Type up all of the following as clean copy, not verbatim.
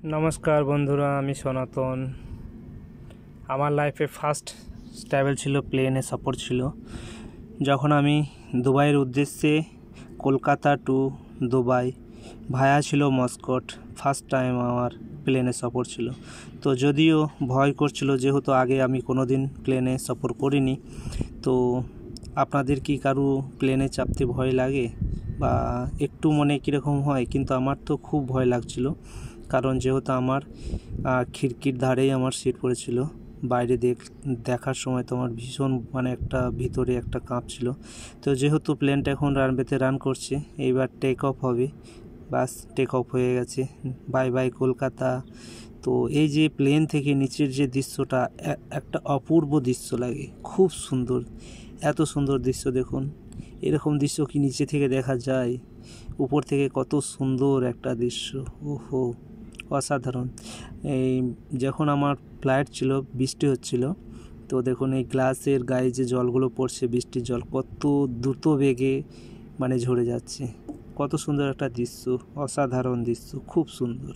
নমস্কার বন্ধুরা, আমি সনাতন। আমার লাইফে ফার্স্ট ট্রাভেল ছিল প্লেনে সফর ছিল, যখন আমি দুবাইয়ের উদ্দেশ্যে কলকাতা টু দুবাই ভায়া ছিল মস্কট। ফার্স্ট টাইম আমার প্লেনে সফর ছিল। তো যদিও ভয় করছিল, যেহেতু আগে আমি কোনো দিন প্লেনে সফর করিনি। তো আপনাদের কি কারো প্লেনে চাপতে ভয় লাগে বা একটু মনে কীরকম হয়? কিন্তু আমার তো খুব ভয় লাগছিল, কারণ যেহেতু আমার খিড়কির ধারেই আমার সিট পড়েছিল। বাইরে দেখার সময় তো আমার ভীষণ একটা ভিতরে একটা কাঁপছিল। তো যেহেতু প্লেনটা এখন রানওয়েতে রান করছে, এইবার টেক অফ হবে। বাস টেক অফ হয়ে গেছে, বাই বাই কলকাতা। তো এই যে প্লেন থেকে নিচের যে দৃশ্যটা, একটা অপূর্ব দৃশ্য লাগে, খুব সুন্দর। এত সুন্দর দৃশ্য দেখুন, এরকম দৃশ্য কি নিচে থেকে দেখা যায়? উপর থেকে কত সুন্দর একটা দৃশ্য, ওহো অসাধারণ। এই যখন আমার ফ্লাইট ছিল, বৃষ্টি হচ্ছিল, তো দেখুন এই গ্লাসের গায়ে যে জলগুলো পড়ছে, বৃষ্টির জল কত দ্রুত বেগে ঝরে যাচ্ছে। কত সুন্দর একটা দৃশ্য, অসাধারণ দৃশ্য, খুব সুন্দর।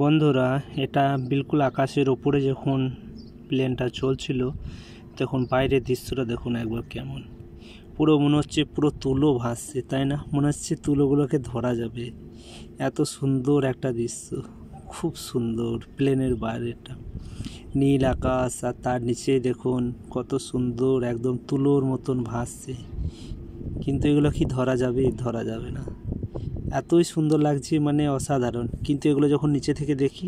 বন্ধুরা, এটা বিলকুল আকাশের ওপরে যখন প্লেনটা চলছিল, তখন বাইরের দৃশ্যটা দেখুন একবার কেমন। পুরো মনে হচ্ছে পুরো তুলো ভাসছে, তাই না? মনে হচ্ছে তুলোগুলোকে ধরা যাবে, এত সুন্দর একটা দৃশ্য, খুব সুন্দর। প্লেনের বাইরেটা নীল আকাশ, আর তার নিচে দেখুন কত সুন্দর, একদম তুলোর মতন ভাসছে। কিন্তু এগুলো কি ধরা যাবে? ধরা যাবে না, এতই সুন্দর লাগছে, অসাধারণ। কিন্তু এগুলো যখন নিচে থেকে দেখি,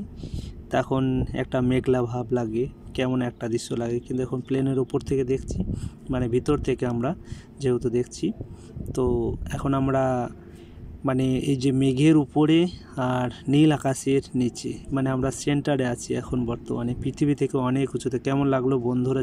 তখন একটা মেঘলা ভাব লাগে, কেমন একটা দৃশ্য লাগে। কিন্তু এখন প্লেনের ওপর থেকে দেখছি, ভিতর থেকে আমরা যেহেতু দেখছি, তো এখন আমরা এই যে মেঘের উপরে আর নীল আকাশের নিচে, আমরা সেন্টারে আছি এখন বর্তমানে, পৃথিবী থেকে অনেক উঁচুতে। কেমন লাগলো বন্ধুরা?